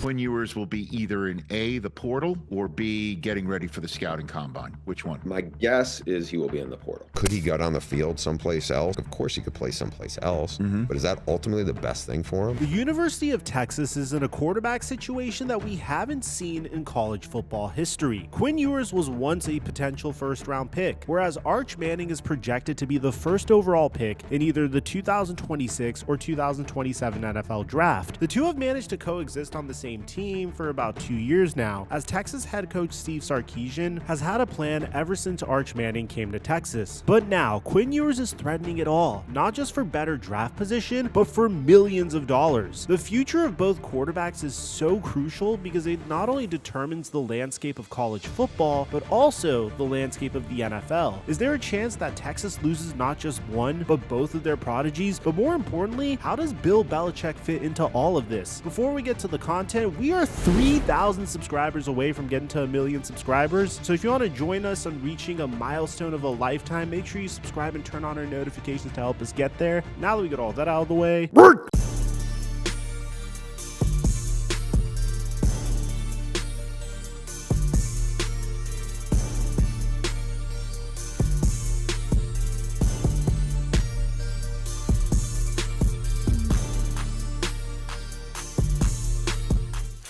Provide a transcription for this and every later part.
Quinn Ewers will be either in A, the portal, or B, getting ready for the scouting combine? Which one? My guess is he will be in the portal. Could he get on the field someplace else? Of course he could play someplace else, but is that ultimately the best thing for him? The University of Texas is in a quarterback situation that we haven't seen in college football history. Quinn Ewers was once a potential first-round pick, whereas Arch Manning is projected to be the first overall pick in either the 2026 or 2027 NFL Draft. The two have managed to coexist on the same team for about 2 years now, as Texas head coach Steve Sarkisian has had a plan ever since Arch Manning came to Texas. But now, Quinn Ewers is threatening it all, not just for better draft position, but for millions of dollars. The future of both quarterbacks is so crucial because it not only determines the landscape of college football, but also the landscape of the NFL. Is there a chance that Texas loses not just one, but both of their prodigies? But more importantly, how does Bill Belichick fit into all of this? Before we get to the content, we are 3,000 subscribers away from getting to 1 million subscribers. So if you want to join us on reaching a milestone of a lifetime, make sure you subscribe and turn on our notifications to help us get there. Now that we got all that out of the way,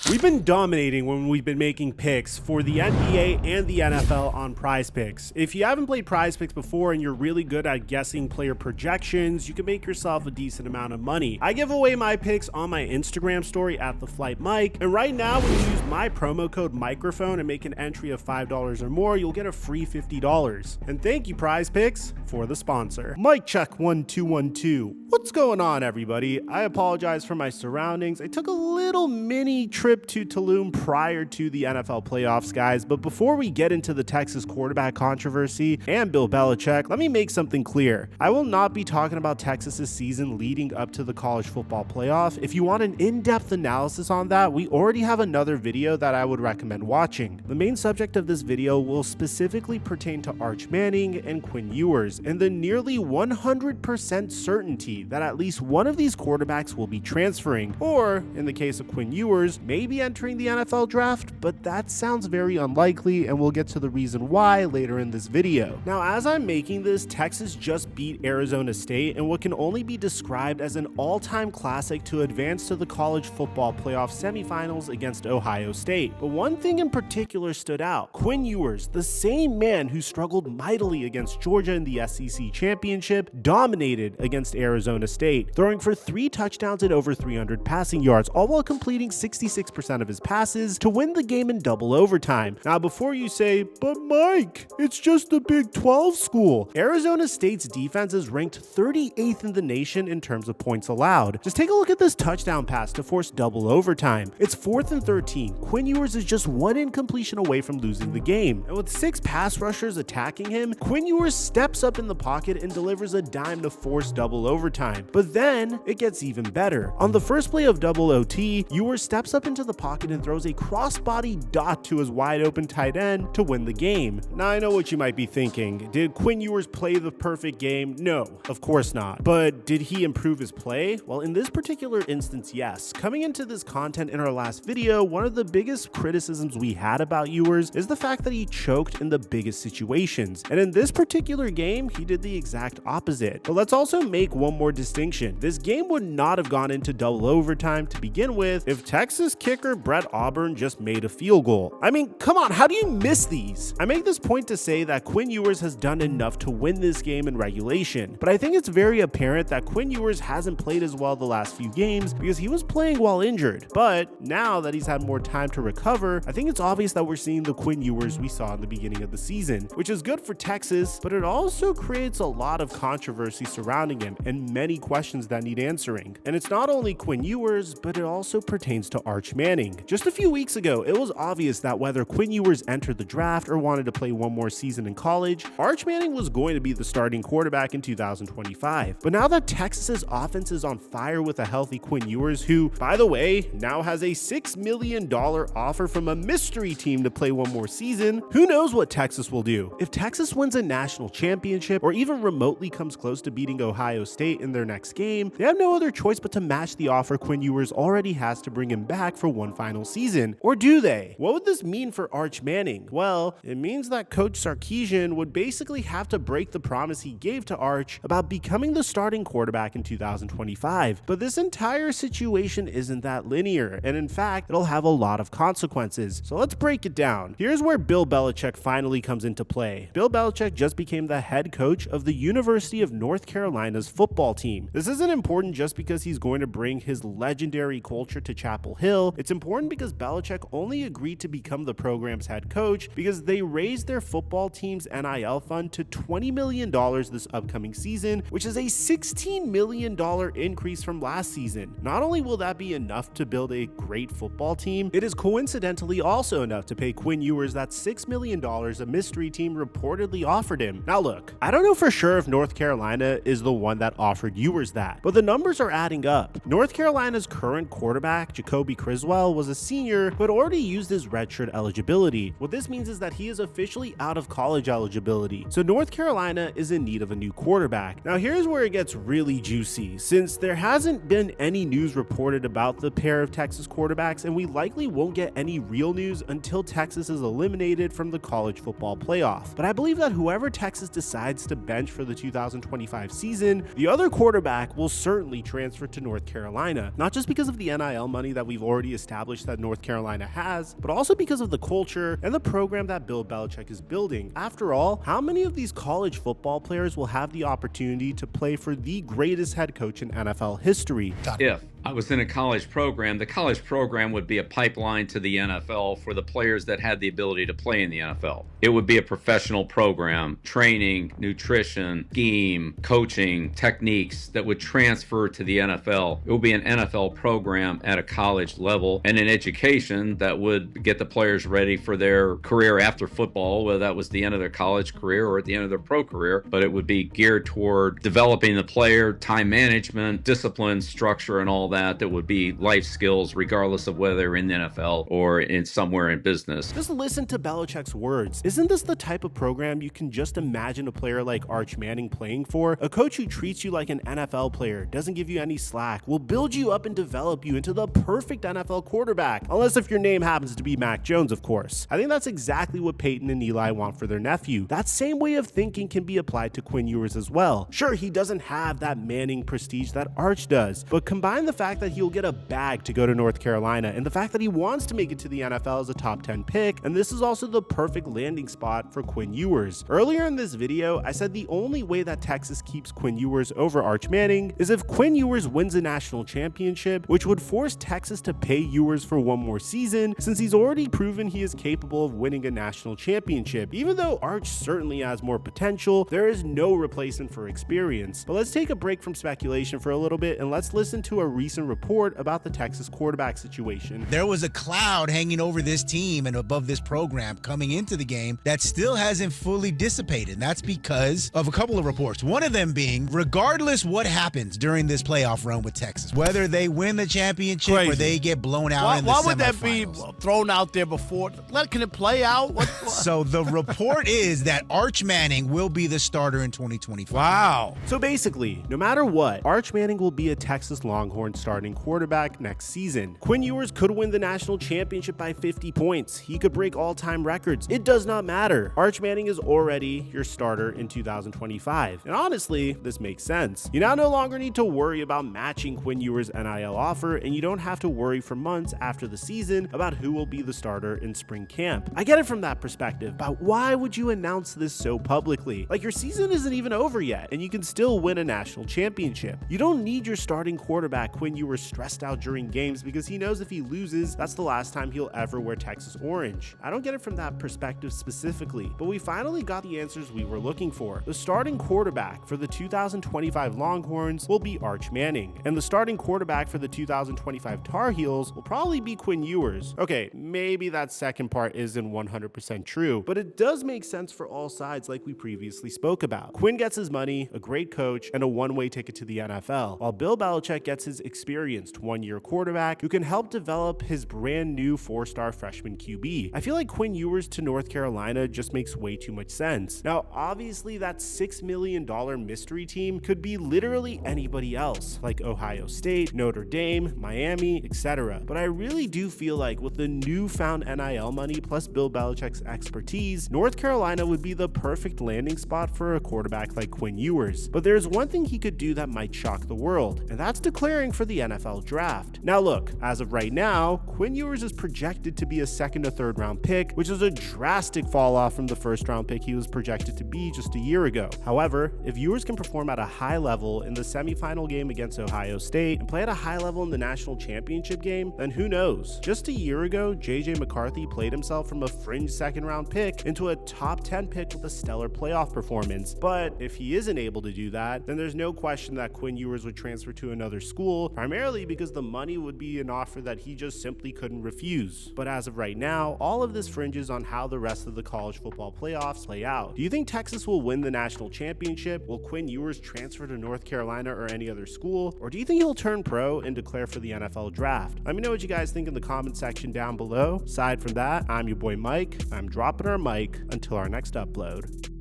we've been dominating when we've been making picks for the NBA and the NFL on PrizePicks. If you haven't played PrizePicks before and you're really good at guessing player projections, you can make yourself a decent amount of money. I give away my picks on my Instagram story at @TheFlightMike, and right now when you use my promo code Mikerophone and make an entry of $5 or more, you'll get a free $50. And thank you PrizePicks for the sponsor. Mic check 1 2 1 2. What's going on, everybody? I apologize for my surroundings. I took a little mini trip to Tulum prior to the NFL playoffs, guys, but before we get into the Texas quarterback controversy and Bill Belichick, let me make something clear. I will not be talking about Texas's season leading up to the college football playoff. If you want an in-depth analysis on that, we already have another video that I would recommend watching. The main subject of this video will specifically pertain to Arch Manning and Quinn Ewers and the nearly 100% certainty that at least one of these quarterbacks will be transferring, or in the case of Quinn Ewers, maybe entering the NFL draft, but that sounds very unlikely, and we'll get to the reason why later in this video. Now, as I'm making this, Texas just beat Arizona State in what can only be described as an all-time classic to advance to the college football playoff semifinals against Ohio State. But one thing in particular stood out. Quinn Ewers, the same man who struggled mightily against Georgia in the SEC championship, dominated against Arizona State, throwing for 3 touchdowns and over 300 passing yards, all while completing 66% of his passes to win the game in double overtime. Now, before you say, but Mike, it's just a Big 12 school, Arizona State's defense is ranked 38th in the nation in terms of points allowed. Just take a look at this touchdown pass to force double overtime. It's 4th and 13. Quinn Ewers is just 1 incompletion away from losing the game. And with 6 pass rushers attacking him, Quinn Ewers steps up in the pocket and delivers a dime to force double overtime. But then it gets even better. On the first play of double OT, Ewers steps up into the pocket and throws a crossbody dot to his wide open tight end to win the game. Now, I know what you might be thinking. Did Quinn Ewers play the perfect game? No, of course not. But did he improve his play? Well, in this particular instance, yes. Coming into this content in our last video, one of the biggest criticisms we had about Ewers is the fact that he choked in the biggest situations. And in this particular game, he did the exact opposite. But let's also make one more distinction. This game would not have gone into double overtime to begin with if Texas kicker Brett Auburn just made a field goal. I mean, come on, how do you miss these? I make this point to say that Quinn Ewers has done enough to win this game in regulation, but I think it's very apparent that Quinn Ewers hasn't played as well the last few games because he was playing while injured. But now that he's had more time to recover, I think it's obvious that we're seeing the Quinn Ewers we saw in the beginning of the season, which is good for Texas, but it also creates a lot of controversy surrounding him and many questions that need answering. And it's not only Quinn Ewers, but it also pertains to Arch Manning. Just a few weeks ago, it was obvious that whether Quinn Ewers entered the draft or wanted to play one more season in college, Arch Manning was going to be the starting quarterback in 2025. But now that Texas's offense is on fire with a healthy Quinn Ewers, who, by the way, now has a $6 million offer from a mystery team to play one more season, who knows what Texas will do? If Texas wins a national championship or even remotely comes close to beating Ohio State in their next game, they have no other choice but to match the offer Quinn Ewers already has to bring him back for one final season. Or do they? What would this mean for Arch Manning? Well, it means that Coach Sarkisian would basically have to break the promise he gave to Arch about becoming the starting quarterback in 2025. But this entire situation isn't that linear, and in fact, it'll have a lot of consequences. So let's break it down. Here's where Bill Belichick finally comes into play. Bill Belichick just became the head coach of the University of North Carolina's football team. This isn't important just because he's going to bring his legendary culture to Chapel Hill. It's important because Belichick only agreed to become the program's head coach because they raised their football team's NIL fund to $20 million this upcoming season, which is a $16 million increase from last season. Not only will that be enough to build a great football team, it is coincidentally also enough to pay Quinn Ewers that $6 million a mystery team reportedly offered him. Now look, I don't know for sure if North Carolina is the one that offered Ewers that, but the numbers are adding up. North Carolina's current quarterback, Jacoby Criswell, was a senior but already used his redshirt eligibility. What this means is that he is officially out of college eligibility, so North Carolina is in need of a new quarterback. Now here's where it gets really juicy, since there hasn't been any news reported about the pair of Texas quarterbacks, and we likely won't get any real news until Texas is eliminated from the college football playoff. But I believe that whoever Texas decides to bench for the 2025 season, the other quarterback will certainly transfer to North Carolina, not just because of the NIL money that we've already established that North Carolina has, but also because of the culture and the program that Bill Belichick is building. After all, how many of these college football players will have the opportunity to play for the greatest head coach in NFL history? If I was in a college program, the college program would be a pipeline to the NFL for the players that had the ability to play in the NFL. It would be a professional program, training, nutrition, scheme, coaching, techniques that would transfer to the NFL. It would be an NFL program at a college level and an education that would get the players ready for their career after football, whether that was the end of their college career or at the end of their pro career, but it would be geared toward developing the player, time management, discipline, structure, and all that would be life skills regardless of whether they're in the NFL or in somewhere in business. Just listen to Belichick's words. Isn't this the type of program you can just imagine a player like Arch Manning playing for? A coach who treats you like an NFL player, doesn't give you any slack, will build you up and develop you into the perfect NFL quarterback, unless if your name happens to be Mac Jones, of course. I think that's exactly what Peyton and Eli want for their nephew. That same way of thinking can be applied to Quinn Ewers as well. Sure, he doesn't have that Manning prestige that Arch does, but combine the fact that he'll get a bag to go to North Carolina and the fact that he wants to make it to the NFL as a top 10 pick, and this is also the perfect landing spot for Quinn Ewers. Earlier in this video, I said the only way that Texas keeps Quinn Ewers over Arch Manning is if Quinn Ewers wins a national championship, which would force Texas to pay Ewers for one more season, since he's already proven he is capable of winning a national championship. Even though Arch certainly has more potential, there is no replacement for experience. But let's take a break from speculation for a little bit and let's listen to a recent report about the Texas quarterback situation. There was a cloud hanging over this team and above this program coming into the game that still hasn't fully dissipated. And that's because of a couple of reports. One of them being, regardless what happens during this playoff run with Texas, whether they win the championship or they get blown out in the semifinals. Why would that be thrown out there before? Can it play out? What? So the report is that Arch Manning will be the starter in 2025. Wow. So basically, no matter what, Arch Manning will be a Texas Longhorn starting quarterback next season. Quinn Ewers could win the national championship by 50 points. He could break all-time records. It does not matter. Arch Manning is already your starter in 2025. And honestly, this makes sense. You now no longer need to worry about matching Quinn Ewers' NIL offer, and you don't have to worry for months after the season about who will be the starter in spring camp. I get it from that perspective, but why would you announce this so publicly? Like, your season isn't even over yet, and you can still win a national championship. You don't need your starting quarterback Quinn Ewers stressed out during games because he knows if he loses, that's the last time he'll ever wear Texas orange. I don't get it from that perspective specifically, but we finally got the answers we were looking for. The starting quarterback for the 2025 Longhorns will be Arch Manning, and the starting quarterback for the 2025 Tar Heels will probably be Quinn Ewers. Okay, maybe that second part isn't 100% true, but it does make sense for all sides like we previously spoke about. Quinn gets his money, a great coach, and a one-way ticket to the NFL, while Bill Belichick gets his experienced one-year quarterback who can help develop his brand new 4-star freshman QB. I feel like Quinn Ewers to North Carolina just makes way too much sense. Now, obviously that $6 million mystery team could be literally anybody else, like Ohio State, Notre Dame, Miami, etc. But I really do feel like with the newfound NIL money plus Bill Belichick's expertise, North Carolina would be the perfect landing spot for a quarterback like Quinn Ewers. But there's one thing he could do that might shock the world, and that's declaring for the NFL draft. Now look, as of right now, Quinn Ewers is projected to be a 2nd to 3rd round pick, which is a drastic fall off from the 1st round pick he was projected to be just a year ago. However, if Ewers can perform at a high level in the semifinal game against Ohio State and play at a high level in the national championship game, then who knows? Just a year ago, JJ McCarthy played himself from a fringe 2nd round pick into a top 10 pick with a stellar playoff performance. But if he isn't able to do that, then there's no question that Quinn Ewers would transfer to another school, primarily because the money would be an offer that he just simply couldn't refuse. But as of right now, all of this fringes on how the rest of the college football playoffs play out. Do you think Texas will win the national championship? Will Quinn Ewers transfer to North Carolina or any other school? Or do you think he'll turn pro and declare for the NFL draft? Let me know what you guys think in the comment section down below. Aside from that, I'm your boy Mike. I'm dropping our mic until our next upload.